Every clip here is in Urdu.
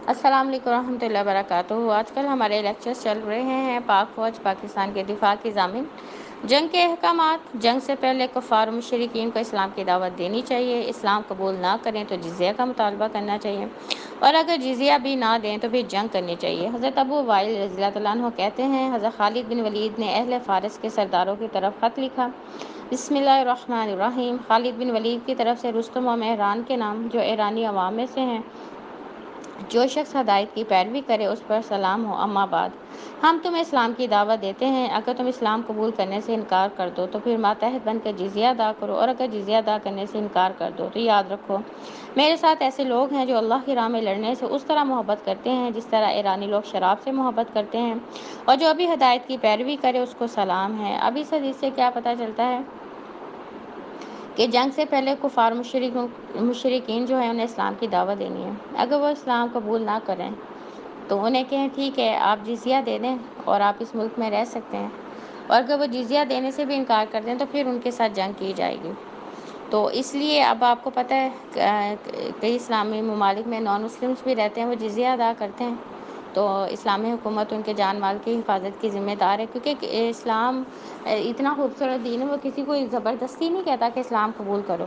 السلام علیکم ورحمۃ اللہ وبرکاتہ۔ آج کل ہمارے لیکچرز چل رہے ہیں پاک فوج پاکستان کے دفاع کی ضامن جنگ کے احکامات۔ جنگ سے پہلے کفار و مشرکین کو اسلام کی دعوت دینی چاہیے، اسلام قبول نہ کریں تو جزیہ کا مطالبہ کرنا چاہیے، اور اگر جزیہ بھی نہ دیں تو پھر جنگ کرنی چاہیے۔ حضرت ابو وائل رضی اللہ عنہ کہتے ہیں، حضرت خالد بن ولید نے اہل فارس کے سرداروں کی طرف خط لکھا، بسم اللہ الرحمن الرحیم، خالد بن ولید کی طرف سے رستم و مہران کے نام، جو ایرانی عوام میں سے ہیں، جو شخص ہدایت کی پیروی کرے اس پر سلام ہو، اما بعد، ہم تمہیں اسلام کی دعوت دیتے ہیں، اگر تم اسلام قبول کرنے سے انکار کر دو تو پھر ماتحت بن کر جزیہ ادا کرو، اور اگر جزیہ ادا کرنے سے انکار کر دو تو یاد رکھو میرے ساتھ ایسے لوگ ہیں جو اللہ کی راہ میں لڑنے سے اس طرح محبت کرتے ہیں جس طرح ایرانی لوگ شراب سے محبت کرتے ہیں، اور جو ابھی ہدایت کی پیروی کرے اس کو سلام ہے۔ اب اس حدیث سے کیا پتہ چلتا ہے کہ جنگ سے پہلے کفار مشرکین جو ہیں انہیں اسلام کی دعوت دینی ہے۔ اگر وہ اسلام قبول نہ کریں تو انہیں کہیں ٹھیک ہے آپ جزیہ دے دیں اور آپ اس ملک میں رہ سکتے ہیں، اور اگر وہ جزیہ دینے سے بھی انکار کر دیں تو پھر ان کے ساتھ جنگ کی جائے گی۔ تو اس لیے اب آپ کو پتہ ہے کئی اسلامی ممالک میں نان مسلمس بھی رہتے ہیں، وہ جزیہ ادا کرتے ہیں، تو اسلامی حکومت ان کے جان مال کی حفاظت کی ذمہ دار ہے، کیونکہ اسلام اتنا خوبصورت دین ہے، وہ کسی کو زبردستی نہیں کہتا کہ اسلام قبول کرو،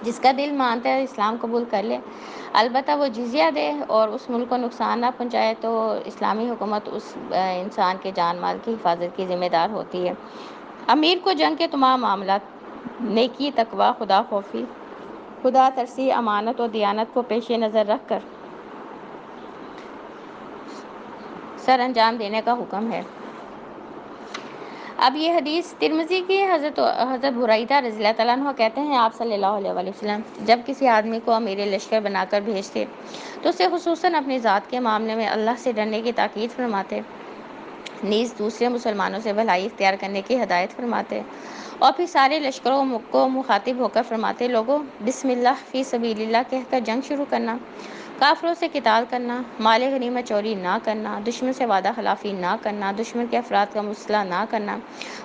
جس کا دل مانتا ہے اسلام قبول کر لے، البتہ وہ جزیہ دے اور اس ملک کو نقصان نہ پہنچائے، تو اسلامی حکومت اس انسان کے جان مال کی حفاظت کی ذمہ دار ہوتی ہے۔ امیر کو جنگ کے تمام معاملات، نیکی، تقوی، خدا خوفی، خدا ترسی، امانت و دیانت کو پیش نظر رکھ کر سر انجام دینے کا حکم ہے۔ اب یہ حدیث ترمذی کی، حضرت بريدہ رضی اللہ عنہ کہتے ہیں، آپ صلی اللہ علیہ وسلم جب کسی آدمی کو امیر لشکر بنا کر بھیجتے تو اسے خصوصاً اپنی ذات کے معاملے میں اللہ سے ڈرنے کی تاکید فرماتے، نیز دوسرے مسلمانوں سے بھلائی اختیار کرنے کی ہدایت فرماتے، اور پھر سارے لشکروں کو مخاطب ہو کر فرماتے، لوگوں بسم اللہ فی سبیل اللہ کہہ کر جنگ شروع کرنا، کافروں سے قتال کرنا، مال غنیمت چوری نہ کرنا، دشمن سے وعدہ خلافی نہ کرنا، دشمن کے افراد کا مسئلہ نہ کرنا،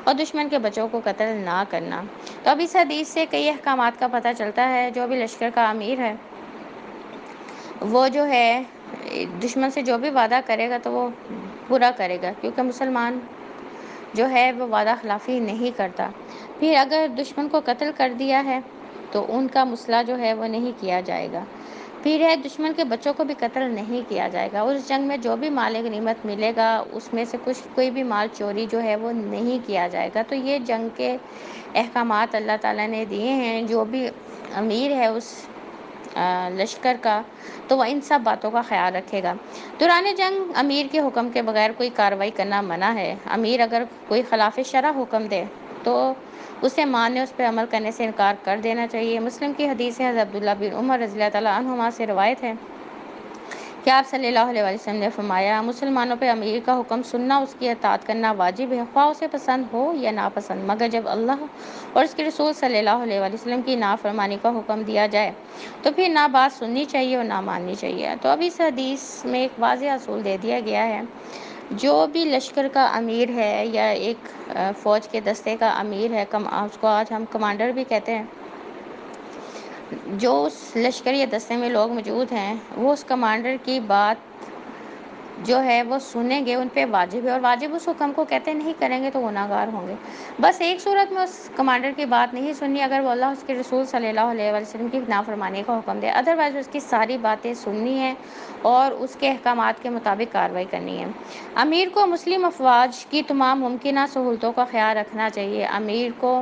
اور دشمن کے بچوں کو قتل نہ کرنا۔ تو اب اس حدیث سے کئی احکامات کا پتہ چلتا ہے، جو بھی لشکر کا امیر ہے وہ جو ہے دشمن سے جو بھی وعدہ کرے گا تو وہ پورا کرے گا، کیونکہ مسلمان جو ہے وہ وعدہ خلافی نہیں کرتا۔ پھر اگر دشمن کو قتل کر دیا ہے تو ان کا مسئلہ جو ہے وہ نہیں کیا جائے گا، پھر ہے دشمن کے بچوں کو بھی قتل نہیں کیا جائے گا، اس جنگ میں جو بھی مال غنیمت ملے گا اس میں سے کوئی بھی مال چوری جو ہے وہ نہیں کیا جائے گا۔ تو یہ جنگ کے احکامات اللہ تعالیٰ نے دیے ہیں، جو بھی امیر ہے اس لشکر کا تو وہ ان سب باتوں کا خیال رکھے گا۔ دوران جنگ امیر کے حکم کے بغیر کوئی کارروائی کرنا منع ہے۔ امیر اگر کوئی خلاف شرع حکم دے تو اسے ماننے، اس پہ عمل کرنے سے انکار کر دینا چاہیے۔ مسلم کی حدیث ہے، حضرت عبداللہ بن عمر رضی اللہ عنہما سے روایت ہے کہ آپ صلی اللہ علیہ وسلم نے فرمایا، مسلمانوں پہ امیر کا حکم سننا، اس کی اطاعت کرنا واجب ہے، خواہ اسے پسند ہو یا ناپسند، مگر جب اللہ اور اس کے رسول صلی اللہ علیہ وسلم کی نافرمانی کا حکم دیا جائے تو پھر نہ بات سننی چاہیے اور نہ ماننی چاہیے۔ تو اب اس حدیث میں ایک واضح اصول دے دیا گیا ہے، جو بھی لشکر کا امیر ہے یا ایک فوج کے دستے کا امیر ہے، اس کو آج ہم کمانڈر بھی کہتے ہیں، جو اس لشکر یا دستے میں لوگ موجود ہیں وہ اس کمانڈر کی بات جو ہے وہ سنیں گے، ان پہ واجب ہے، اور واجب اس حکم کو کہتے نہیں کریں گے تو گناہ گار ہوں گے۔ بس ایک صورت میں اس کمانڈر کی بات نہیں سننی، اگر وہ اللہ اس کے رسول صلی اللہ علیہ وسلم کی نافرمانی کا حکم دے، ادروائز اس کی ساری باتیں سننی ہیں اور اس کے احکامات کے مطابق کارروائی کرنی ہے۔ امیر کو مسلم افواج کی تمام ممکنہ سہولتوں کا خیال رکھنا چاہیے، امیر کو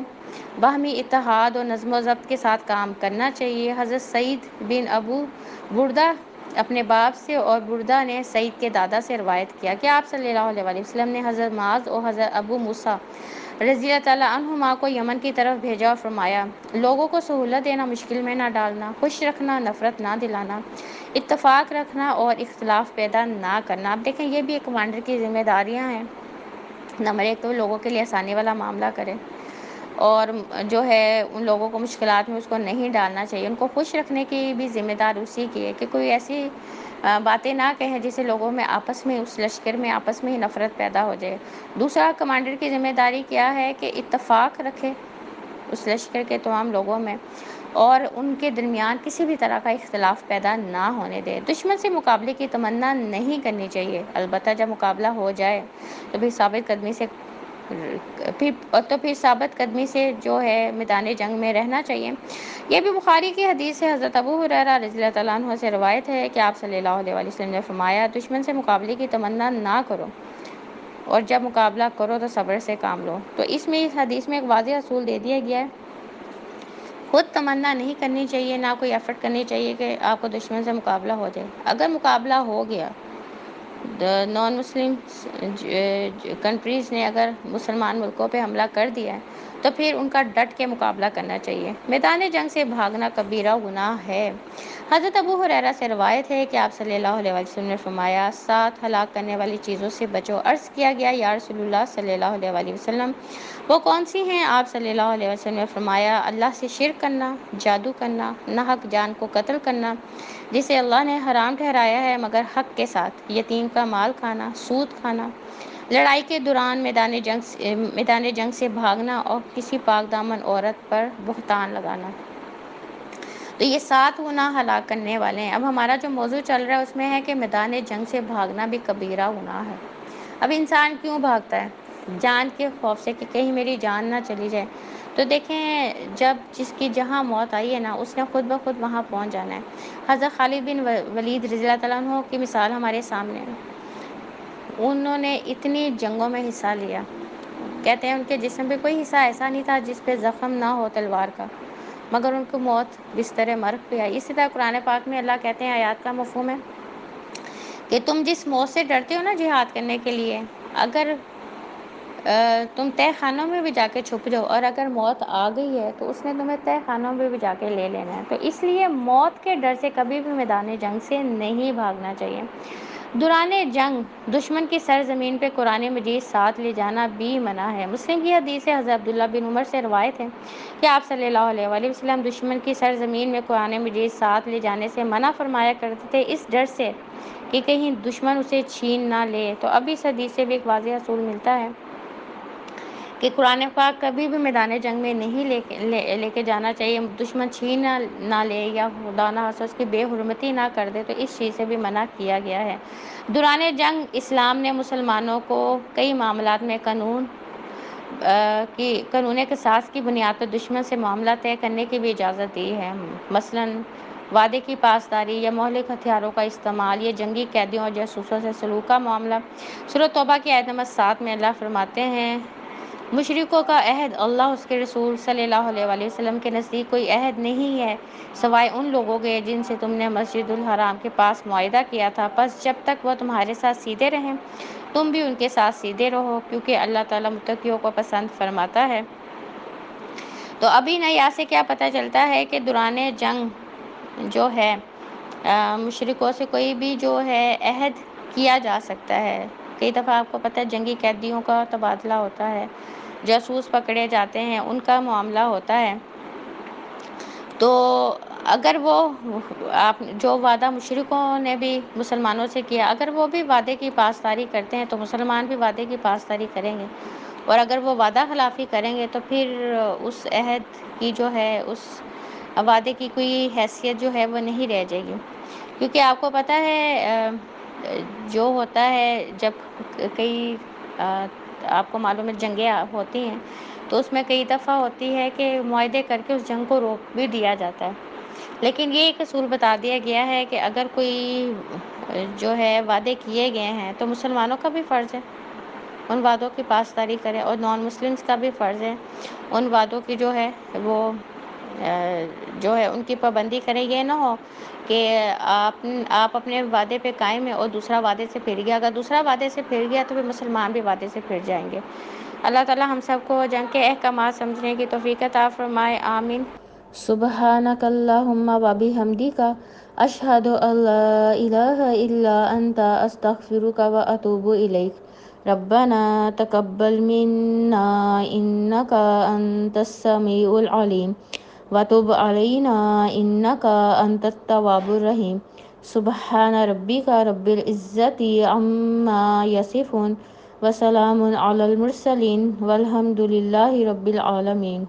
باہمی اتحاد اور نظم و ضبط کے ساتھ کام کرنا چاہیے۔ حضرت سعید بن ابو بردہ اپنے باپ سے اور بردہ نے سعید کے دادا سے روایت کیا کہ آپ صلی اللہ علیہ وسلم نے حضرت معاذ اور حضرت ابو موسیٰ رضی اللہ تعالیٰ عنہما کو یمن کی طرف بھیجا اور فرمایا، لوگوں کو سہولت دینا، مشکل میں نہ ڈالنا، خوش رکھنا، نفرت نہ دلانا، اتفاق رکھنا اور اختلاف پیدا نہ کرنا۔ اب دیکھیں یہ بھی ایک کمانڈر کی ذمہ داریاں ہیں، نمبر ایک تو لوگوں کے لیے آسانی والا معاملہ کرے، اور جو ہے ان لوگوں کو مشکلات میں اس کو نہیں ڈالنا چاہیے، ان کو خوش رکھنے کی بھی ذمہ دار اسی کی ہے کہ کوئی ایسی باتیں نہ کہیں جسے لوگوں میں آپس میں، اس لشکر میں آپس میں ہی نفرت پیدا ہو جائے۔ دوسرا، کمانڈر کی ذمہ داری کیا ہے کہ اتفاق رکھے اس لشکر کے تمام لوگوں میں، اور ان کے درمیان کسی بھی طرح کا اختلاف پیدا نہ ہونے دے۔ دشمن سے مقابلے کی تمنا نہیں کرنی چاہیے، البتہ جب مقابلہ ہو جائے تو پھر ثابت قدمی سے جو ہے میدان جنگ میں رہنا چاہیے۔ یہ بھی بخاری کی حدیث ہے، حضرت ابو ہریرہ رضی اللہ تعالیٰ عنہ سے روایت ہے کہ آپ صلی اللہ علیہ وسلم نے فرمایا، دشمن سے مقابلے کی تمنا نہ کرو، اور جب مقابلہ کرو تو صبر سے کام لو۔ تو اس حدیث میں ایک واضح اصول دے دیا گیا ہے، خود تمنا نہیں کرنی چاہیے، نہ کوئی ایفرٹ کرنی چاہیے کہ آپ کو دشمن سے مقابلہ ہو جائے۔ اگر مقابلہ ہو گیا، نان مسلم کنٹریز نے اگر مسلمان ملکوں پہ حملہ کر دیا ہے تو پھر ان کا ڈٹ کے مقابلہ کرنا چاہیے۔ میدان جنگ سے بھاگنا کبیرہ گناہ ہے۔ حضرت ابو ہریرہ سے روایت ہے کہ آپ صلی اللہ علیہ وسلم نے فرمایا، 7 ہلاک کرنے والی چیزوں سے بچو۔ عرض کیا گیا، یا رسول اللہ صلی اللہ علیہ وسلم وہ کون سی ہیں؟ آپ صلی اللہ علیہ وسلم نے فرمایا، اللہ سے شرک کرنا، جادو کرنا، ناحق جان کو قتل کرنا جسے اللہ نے حرام ٹھہرایا ہے مگر حق کے ساتھ، یتیم کا مال کھانا، سود کھانا، لڑائی کے دوران میدان جنگ سے بھاگنا، اور کسی پاک دامن عورت پر بہتان لگانا۔ تو یہ 7 گناہ ہلاک کرنے والے ہیں۔ اب ہمارا جو موضوع چل رہا ہے اس میں ہے کہ میدان جنگ سے بھاگنا بھی کبیرہ گناہ ہے۔ اب انسان کیوں بھاگتا ہے؟ جان کے خوف سے کہ کہیں میری جان نہ چلی جائے۔ تو دیکھیں، جب جس کی جہاں موت آئی ہے نا، اس نے خود بخود وہاں پہنچ جانا ہے۔ حضرت خالد بن ولید رضی اللہ تعالیٰ عنہ کی مثال ہمارے سامنے ہے۔ انہوں نے اتنی جنگوں میں حصہ لیا، کہتے ہیں ان کے جسم پہ کوئی حصہ ایسا نہیں تھا جس پہ زخم نہ ہو تلوار کا، مگر ان کو موت بستر مرگ پہ آئی۔ اسی طرح قرآن پاک میں اللہ کہتے ہیں، آیات کا مفہوم ہے کہ تم جس موت سے ڈرتے ہو نا جہاد کرنے کے لیے، اگر تم تہ خانوں میں بھی جا کے چھپ جاؤ، اور اگر موت آ گئی ہے تو اس نے تمہیں تہ خانوں میں بھی جا کے لے لینا ہے۔ تو اس لیے موت کے ڈر سے کبھی بھی میدان جنگ سے نہیں بھاگنا چاہیے۔ دوران جنگ دشمن کی سرزمین پہ قرآن مجید ساتھ لے جانا بھی منع ہے۔ مسلم کی حدیث ہے، حضرت عبداللہ بن عمر سے روایت ہے کہ آپ صلی اللہ علیہ وسلم دشمن کی سرزمین میں قرآن مجید ساتھ لے جانے سے منع فرمایا کرتے تھے، اس ڈر سے کہ کہیں دشمن اسے چھین نہ لے۔ تو اب اس حدیث سے بھی ایک واضح اصول ملتا ہے کہ قرآن پاک کبھی بھی میدان جنگ میں نہیں لے کے جانا چاہیے۔ دشمن چھین نہ لے یا خدا نہ خواستہ اس کی بے حرمتی نہ کر دے، تو اس چیز سے بھی منع کیا گیا ہے۔ دوران جنگ اسلام نے مسلمانوں کو کئی معاملات میں قانون قصاص کی بنیاد پر دشمن سے معاملہ طے کرنے کی بھی اجازت دی ہے، مثلاً وعدے کی پاسداری یا مہلک ہتھیاروں کا استعمال، یا جنگی قیدیوں اور جاسوسوں سے سلوک کا معاملہ۔ سورۃ توبہ کی آیت نمبر 7 میں اللہ فرماتے ہیں، مشرکوں کا عہد اللہ اس کے رسول صلی اللہ علیہ وسلم کے نزدیک کوئی عہد نہیں ہے سوائے ان لوگوں کے جن سے تم نے مسجد الحرام کے پاس معاہدہ کیا تھا، بس جب تک وہ تمہارے ساتھ سیدھے رہیں تم بھی ان کے ساتھ سیدھے رہو، کیونکہ اللہ تعالیٰ متقیوں کو پسند فرماتا ہے۔ تو ابھی نہ یہاں سے کیا پتہ چلتا ہے کہ دوران جنگ جو ہے مشرکوں سے کوئی بھی جو ہے عہد کیا جا سکتا ہے۔ کئی دفعہ آپ کو پتہ ہے جنگی قیدیوں کا تبادلہ ہوتا ہے، جاسوس پکڑے جاتے ہیں، ان کا معاملہ ہوتا ہے۔ تو اگر وہ جو وعدہ مشرکوں نے بھی مسلمانوں سے کیا، اگر وہ بھی وعدے کی پاسداری کرتے ہیں تو مسلمان بھی وعدے کی پاسداری کریں گے، اور اگر وہ وعدہ خلافی کریں گے تو پھر اس عہد کی جو ہے، اس وعدے کی کوئی حیثیت جو ہے وہ نہیں رہ جائے گی۔ کیونکہ آپ کو پتہ ہے جو ہوتا ہے، جب کئی آپ کو معلوم ہے جنگیں ہوتی ہیں تو اس میں کئی دفعہ ہوتی ہے کہ معاہدے کر کے اس جنگ کو روک بھی دیا جاتا ہے، لیکن یہ ایک اصول بتا دیا گیا ہے کہ اگر کوئی جو ہے وعدے کیے گئے ہیں تو مسلمانوں کا بھی فرض ہے ان وعدوں کی پاسداری کرے، اور نان مسلمس کا بھی فرض ہے ان وعدوں کی جو ہے وہ جو ہے ان کی پابندی کرے۔ یہ نہ ہو کہ آپ اپنے وعدے پہ قائم ہیں اور دوسرا وعدے سے پھر گیا، اگر دوسرا وعدے سے پھر گیا تو پھر مسلمان بھی وعدے سے پھر جائیں گے۔ اللہ تعالی ہم سب کو جنگ کے احکامات سمجھنے کی توفیق عطا فرمائے، آمین۔ سبحانک اللہم و بحمدک، اشہد ان لا الہ الا انت، استغفرک و اتوب الیک۔ ربنا تقبل منا انک انت السمیع العلیم وتب علینا انک انت التواب الرحیم۔ سبحان ربک رب العزت عما یصفون وسلام علی المرسلین والحمد للہ رب العالمین۔